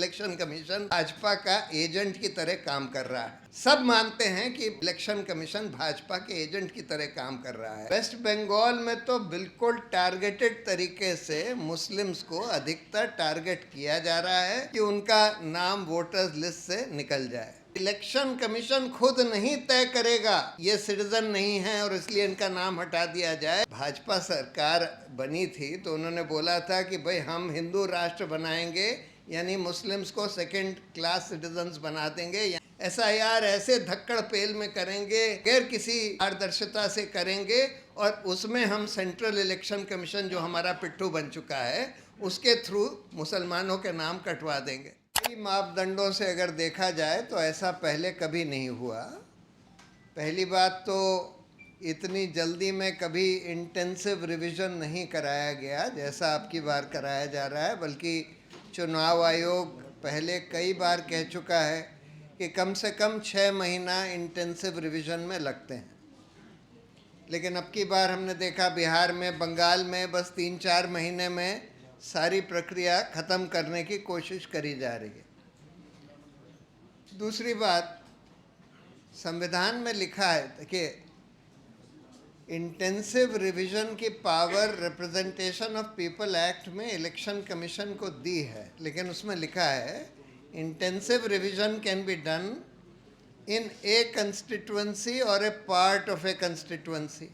Election commission Bhajpa का agent की तरह काम कर रहा है। सब मानते हैं कि इलेक्शन कमीशन भाजपा के एजेंट की तरह काम कर रहा है। वेस्ट बंगाल में तो बिल्कुल टारगेटेड तरीके से मुस्लिम्स को अधिकतर टारगेट किया जा रहा है कि उनका नाम वोटर्स लिस्ट से निकल जाए। इलेक्शन कमीशन खुद नहीं तय करेगा ये सिटीजन नहीं है और इसलिए इनका नाम हटा दिया जाए। भाजपा सरकार बनी थी तो उन्होंने बोला था कि भाई हम हिंदू राष्ट्र बनाएंगे, यानी मुस्लिम्स को सेकंड क्लास सिटीजन्स बना देंगे, SIR ऐसे धक्कड़ पेल में करेंगे, गैर किसी पारदर्शिता से करेंगे और उसमें हम सेंट्रल इलेक्शन कमीशन जो हमारा पिट्ठू बन चुका है उसके थ्रू मुसलमानों के नाम कटवा देंगे। मापदंडों से अगर देखा जाए तो ऐसा पहले कभी नहीं हुआ। पहली बात तो इतनी जल्दी में कभी इंटेंसिव रिवीजन नहीं कराया गया जैसा अब की बार कराया जा रहा है, बल्कि चुनाव आयोग पहले कई बार कह चुका है कि कम से कम 6 महीना इंटेंसिव रिवीजन में लगते हैं। लेकिन अब की बार हमने देखा बिहार में, बंगाल में बस 3-4 महीने में सारी प्रक्रिया ख़त्म करने की कोशिश करी जा रही है। दूसरी बात, संविधान में लिखा है, देखिए, इंटेंसिव रिवीजन की power representation of people act में इलेक्शन कमीशन को दी है, लेकिन उसमें लिखा है intensive revision can be done in a constituency और a part of a constituency,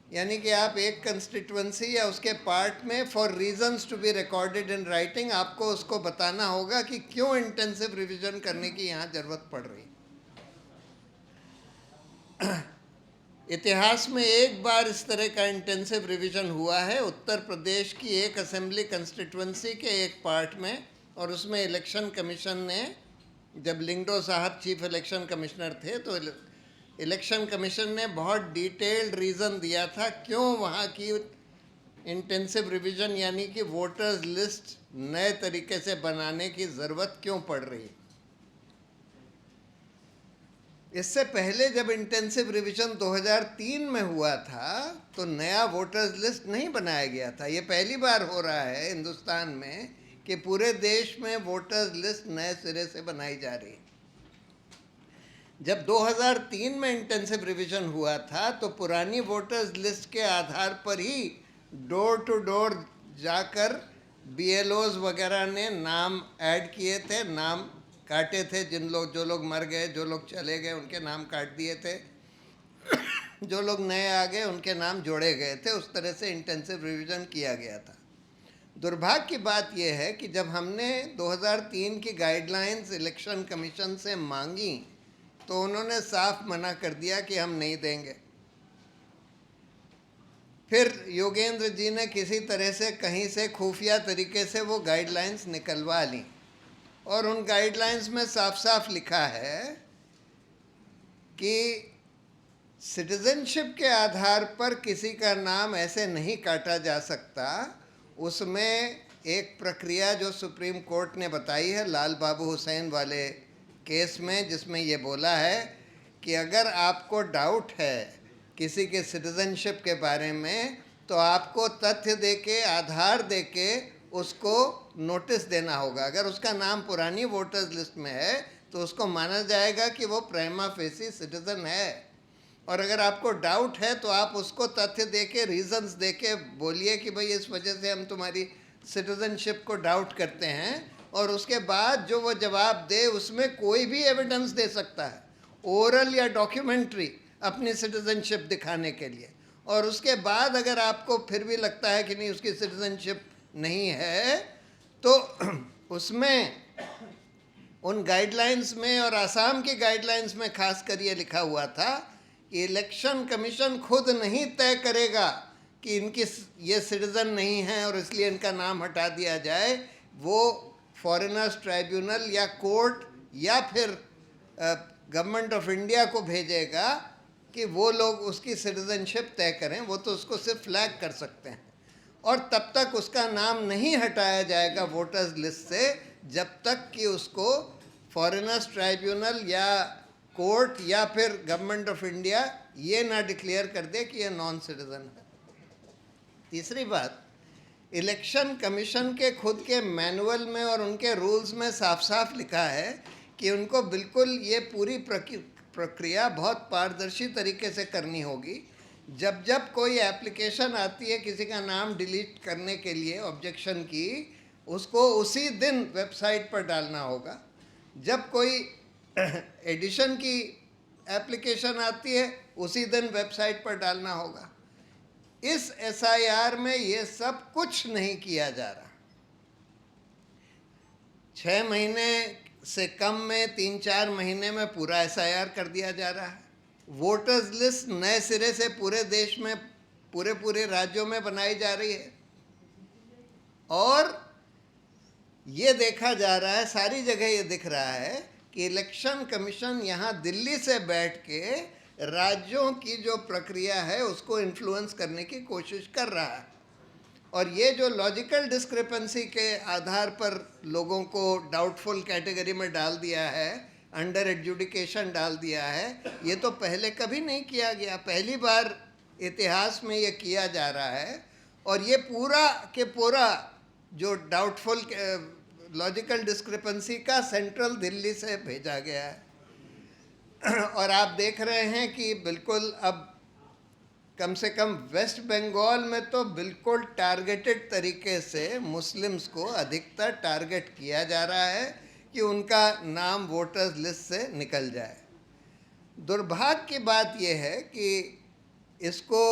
यानी कि आप एक कंस्टिट्यूएंसी या उसके पार्ट में for reasons to be recorded in writing आपको उसको बताना होगा कि क्यों इंटेंसिव रिवीजन करने की यहाँ ज़रूरत पड़ रही। इतिहास में एक बार इस तरह का इंटेंसिव रिवीजन हुआ है, उत्तर प्रदेश की एक असेंबली कंस्टिट्यूएंसी के एक पार्ट में, और उसमें इलेक्शन कमीशन ने, जब लिंगडो साहब चीफ इलेक्शन कमिश्नर थे, तो इलेक्शन कमीशन ने बहुत डिटेल्ड रीज़न दिया था क्यों वहाँ की इंटेंसिव रिवीजन यानी कि वोटर्स लिस्ट नए तरीके से बनाने की ज़रूरत क्यों पड़ रही। इससे पहले जब इंटेंसिव रिवीजन 2003 में हुआ था तो नया वोटर्स लिस्ट नहीं बनाया गया था। ये पहली बार हो रहा है हिंदुस्तान में कि पूरे देश में वोटर्स लिस्ट नए सिरे से बनाई जा रही है। जब 2003 में इंटेंसिव रिवीजन हुआ था तो पुरानी वोटर्स लिस्ट के आधार पर ही डोर टू डोर जाकर BLOs वगैरह ने नाम ऐड किए थे, नाम काटे थे, जो लोग मर गए, जो लोग चले गए उनके नाम काट दिए थे, जो लोग नए आ गए उनके नाम जोड़े गए थे। उस तरह से इंटेंसिव रिवीजन किया गया था। दुर्भाग्य की बात यह है कि जब हमने 2003 की गाइडलाइंस इलेक्शन कमीशन से मांगी तो उन्होंने साफ मना कर दिया कि हम नहीं देंगे। फिर योगेंद्र जी ने किसी तरह से कहीं से खुफिया तरीके से वो गाइडलाइंस निकलवा ली और उन गाइडलाइंस में साफ साफ लिखा है कि सिटीजनशिप के आधार पर किसी का नाम ऐसे नहीं काटा जा सकता। उसमें एक प्रक्रिया जो सुप्रीम कोर्ट ने बताई है लाल बाबू हुसैन वाले केस में, जिसमें ये बोला है कि अगर आपको डाउट है किसी के सिटीजनशिप के बारे में तो आपको तथ्य देके, आधार देके उसको नोटिस देना होगा। अगर उसका नाम पुरानी वोटर्स लिस्ट में है तो उसको माना जाएगा कि वो प्राइमा फेसी सिटीजन है, और अगर आपको डाउट है तो आप उसको तथ्य देके, रीजंस देके बोलिए कि भाई इस वजह से हम तुम्हारी सिटीजनशिप को डाउट करते हैं, और उसके बाद जो वो जवाब दे उसमें कोई भी एविडेंस दे सकता है, ओरल या डॉक्यूमेंट्री, अपनी सिटीजनशिप दिखाने के लिए। और उसके बाद अगर आपको फिर भी लगता है कि नहीं उसकी सिटीजनशिप नहीं है तो उसमें उन गाइडलाइंस में और आसाम की गाइडलाइंस में खास कर ये लिखा हुआ था कि इलेक्शन कमीशन खुद नहीं तय करेगा कि इनकी ये सिटीज़न नहीं है और इसलिए इनका नाम हटा दिया जाए। वो फॉरेनर्स ट्राइब्यूनल या कोर्ट या फिर गवर्नमेंट ऑफ इंडिया को भेजेगा कि वो लोग उसकी सिटीजनशिप तय करें। वो तो उसको सिर्फ फ्लैग कर सकते हैं, और तब तक उसका नाम नहीं हटाया जाएगा वोटर्स लिस्ट से जब तक कि उसको फॉरेनर्स ट्राइब्यूनल या कोर्ट या फिर गवर्नमेंट ऑफ इंडिया ये ना डिक्लेयर कर दे कि ये नॉन सिटीजन है। तीसरी बात इलेक्शन कमीशन के खुद के मैनुअल में और उनके रूल्स में साफ साफ लिखा है कि उनको बिल्कुल ये पूरी प्रक्रिया बहुत पारदर्शी तरीके से करनी होगी। जब जब कोई एप्लीकेशन आती है किसी का नाम डिलीट करने के लिए ऑब्जेक्शन की, उसको उसी दिन वेबसाइट पर डालना होगा। जब कोई एडिशन की एप्लीकेशन आती है उसी दिन वेबसाइट पर डालना होगा। इस एसआईआर में ये सब कुछ नहीं किया जा रहा। 6 महीने से कम में 3-4 महीने में पूरा एसआईआर कर दिया जा रहा है। वोटर्स लिस्ट नए सिरे से पूरे देश में पूरे राज्यों में बनाई जा रही है और ये देखा जा रहा है, सारी जगह ये दिख रहा है कि इलेक्शन कमीशन यहाँ दिल्ली से बैठ के राज्यों की जो प्रक्रिया है उसको इन्फ्लुएंस करने की कोशिश कर रहा है। और ये जो लॉजिकल डिस्क्रिपेंसी के आधार पर लोगों को डाउटफुल कैटेगरी में डाल दिया है, अंडर एडजुडिकेशन डाल दिया है, ये तो पहले कभी नहीं किया गया। पहली बार इतिहास में ये किया जा रहा है। और ये पूरा के पूरा जो डाउटफुल लॉजिकल डिस्क्रिपेंसी का सेंट्रल दिल्ली से भेजा गया है। और आप देख रहे हैं कि बिल्कुल अब कम से कम वेस्ट बंगाल में तो बिल्कुल टारगेटेड तरीके से मुस्लिम्स को अधिकतर टारगेट किया जा रहा है कि उनका नाम वोटर्स लिस्ट से निकल जाए। दुर्भाग्य की बात यह है कि इसको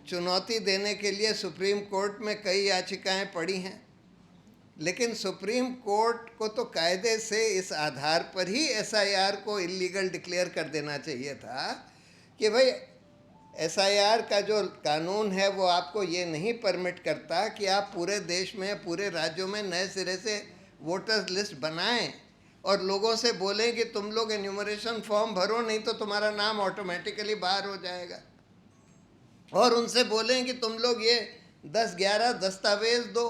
चुनौती देने के लिए सुप्रीम कोर्ट में कई याचिकाएं पड़ी हैं, लेकिन सुप्रीम कोर्ट को तो कायदे से इस आधार पर ही एसआईआर को इलीगल डिक्लेयर कर देना चाहिए था कि भाई एसआईआर का जो कानून है वो आपको ये नहीं परमिट करता कि आप पूरे देश में पूरे राज्यों में नए सिरे से वोटर्स लिस्ट बनाएं और लोगों से बोलें कि तुम लोग एन्यूमरेशन फॉर्म भरो, नहीं तो तुम्हारा नाम ऑटोमेटिकली बाहर हो जाएगा, और उनसे बोलें कि तुम लोग ये 10-11 दस्तावेज दो।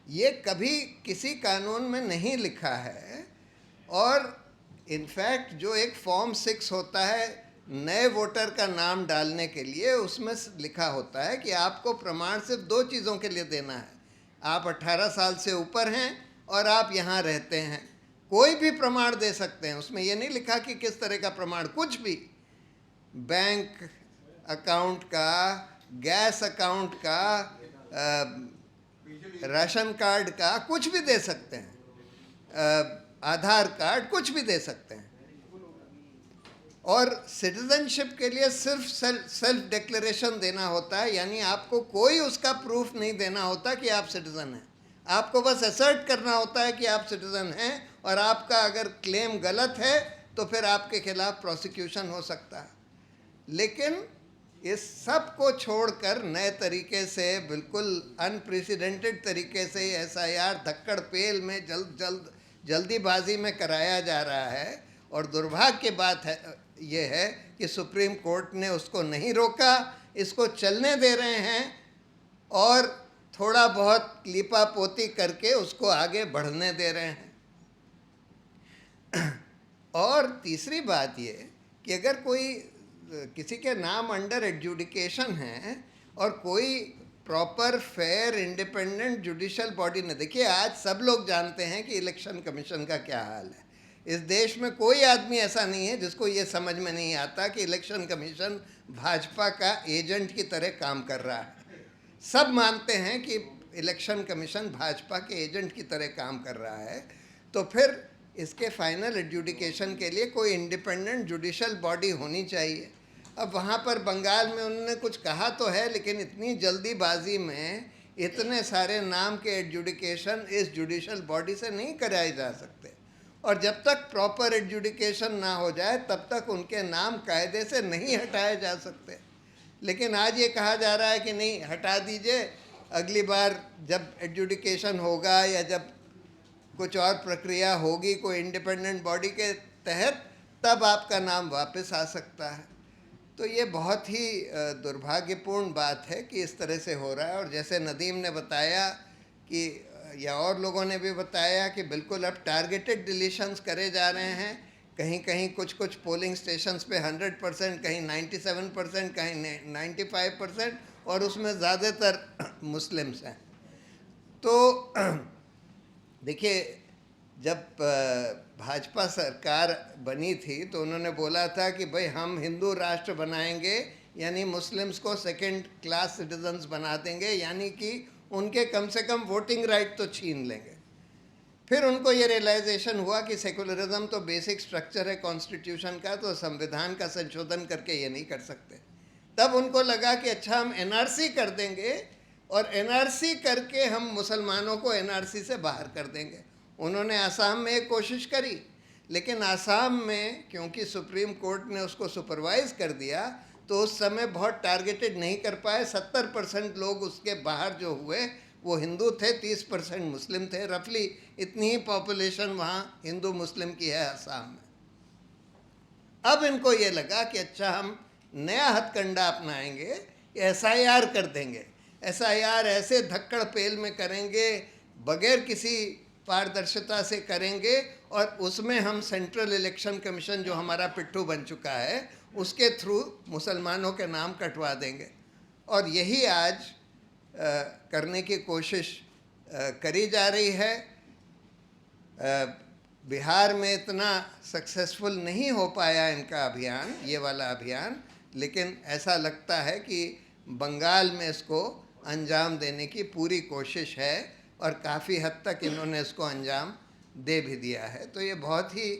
ये कभी किसी कानून में नहीं लिखा है। और इनफैक्ट जो एक फॉर्म 6 होता है नए वोटर का नाम डालने के लिए, उसमें लिखा होता है कि आपको प्रमाण सिर्फ 2 चीज़ों के लिए देना है, आप 18 साल से ऊपर हैं और आप यहाँ रहते हैं। कोई भी प्रमाण दे सकते हैं, उसमें ये नहीं लिखा कि किस तरह का प्रमाण, कुछ भी, बैंक अकाउंट का, गैस अकाउंट का, राशन कार्ड का, कुछ भी दे सकते हैं, आधार कार्ड, कुछ भी दे सकते हैं। और सिटीजनशिप के लिए सिर्फ सेल्फ डिक्लेरेशन देना होता है, यानी आपको कोई उसका प्रूफ नहीं देना होता कि आप सिटीज़न हैं। आपको बस असर्ट करना होता है कि आप सिटीज़न हैं, और आपका अगर क्लेम गलत है तो फिर आपके खिलाफ प्रोसिक्यूशन हो सकता है। लेकिन इस सब को छोड़कर नए तरीके से, बिल्कुल अनप्रेसिडेंटेड तरीके से एसआईआर धक्कड़ पेल में जल्दीबाजी में कराया जा रहा है। और दुर्भाग्य की बात है ये है कि सुप्रीम कोर्ट ने उसको नहीं रोका, इसको चलने दे रहे हैं और थोड़ा बहुत लीपा पोती करके उसको आगे बढ़ने दे रहे हैं। और तीसरी बात ये कि अगर कोई किसी के नाम अंडर एडजुडिकेशन है और कोई proper fair independent judicial body ने, देखिए आज सब लोग जानते हैं कि इलेक्शन कमीशन का क्या हाल है। इस देश में कोई आदमी ऐसा नहीं है जिसको ये समझ में नहीं आता कि इलेक्शन कमीशन भाजपा का एजेंट की तरह काम कर रहा है। सब मानते हैं कि इलेक्शन कमीशन भाजपा के एजेंट की तरह काम कर रहा है। तो फिर इसके फाइनल एडजुडिकेशन के लिए कोई इंडिपेंडेंट जुडिशल बॉडी होनी चाहिए। अब वहाँ पर बंगाल में उन्होंने कुछ कहा तो है, लेकिन इतनी जल्दीबाजी में इतने सारे नाम के एडजुडिकेशन इस जुडिशल बॉडी से नहीं कराए जा सकते। और जब तक प्रॉपर एडजुडिकेशन ना हो जाए तब तक उनके नाम कायदे से नहीं हटाए जा सकते। लेकिन आज ये कहा जा रहा है कि नहीं, हटा दीजिए, अगली बार जब एडजुडिकेशन होगा या जब कुछ और प्रक्रिया होगी कोई इंडिपेंडेंट बॉडी के तहत, तब आपका नाम वापस आ सकता है। तो ये बहुत ही दुर्भाग्यपूर्ण बात है कि इस तरह से हो रहा है। और जैसे नदीम ने बताया कि, या और लोगों ने भी बताया कि बिल्कुल अब टारगेटेड डिलीशंस करे जा रहे हैं। कहीं कहीं कुछ पोलिंग स्टेशंस पे 100%, कहीं 97%, कहीं 95%, और उसमें ज़्यादातर मुस्लिम्स हैं। तो देखिए, जब भाजपा सरकार बनी थी तो उन्होंने बोला था कि भाई हम हिंदू राष्ट्र बनाएंगे, यानी मुस्लिम्स को सेकंड क्लास सिटीजन्स बना देंगे, यानी कि उनके कम से कम वोटिंग राइट तो छीन लेंगे। फिर उनको ये रियलाइजेशन हुआ कि सेकुलरिज्म तो बेसिक स्ट्रक्चर है कॉन्स्टिट्यूशन का, तो संविधान का संशोधन करके ये नहीं कर सकते। तब उनको लगा कि अच्छा, हम एनआरसी कर देंगे और एनआरसी करके हम मुसलमानों को एनआरसी से बाहर कर देंगे। उन्होंने आसाम में एक कोशिश करी, लेकिन आसाम में क्योंकि सुप्रीम कोर्ट ने उसको सुपरवाइज कर दिया तो उस समय बहुत टारगेटेड नहीं कर पाए। 70% लोग उसके बाहर जो हुए वो हिंदू थे, 30% मुस्लिम थे। रफली इतनी ही पॉपुलेशन वहाँ हिंदू मुस्लिम की है आसाम में। अब इनको ये लगा कि अच्छा, हम नया हथकंडा अपनाएंगे, एसआईआर कर देंगे। एसआईआर ऐसे धक्कड़ पेल में करेंगे, बगैर किसी पारदर्शिता से करेंगे, और उसमें हम सेंट्रल इलेक्शन कमीशन जो हमारा पिट्ठू बन चुका है उसके थ्रू मुसलमानों के नाम कटवा देंगे। और यही आज करने की कोशिश करी जा रही है। बिहार में इतना सक्सेसफुल नहीं हो पाया इनका अभियान, ये वाला अभियान, लेकिन ऐसा लगता है कि बंगाल में इसको अंजाम देने की पूरी कोशिश है और काफ़ी हद तक इन्होंने इसको अंजाम दे भी दिया है। तो ये बहुत ही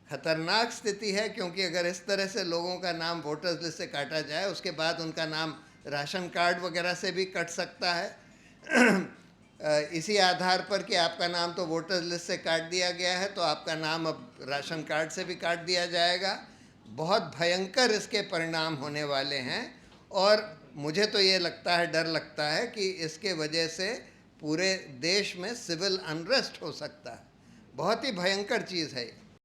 खतरनाक स्थिति है, क्योंकि अगर इस तरह से लोगों का नाम वोटर्स लिस्ट से काटा जाए, उसके बाद उनका नाम राशन कार्ड वगैरह से भी कट सकता है। इसी आधार पर कि आपका नाम तो वोटर्स लिस्ट से काट दिया गया है, तो आपका नाम अब राशन कार्ड से भी काट दिया जाएगा। बहुत भयंकर इसके परिणाम होने वाले हैं, और मुझे तो ये लगता है, डर लगता है कि इसके वजह से पूरे देश में सिविल अनरेस्ट हो सकता है। बहुत ही भयंकर चीज़ है ये।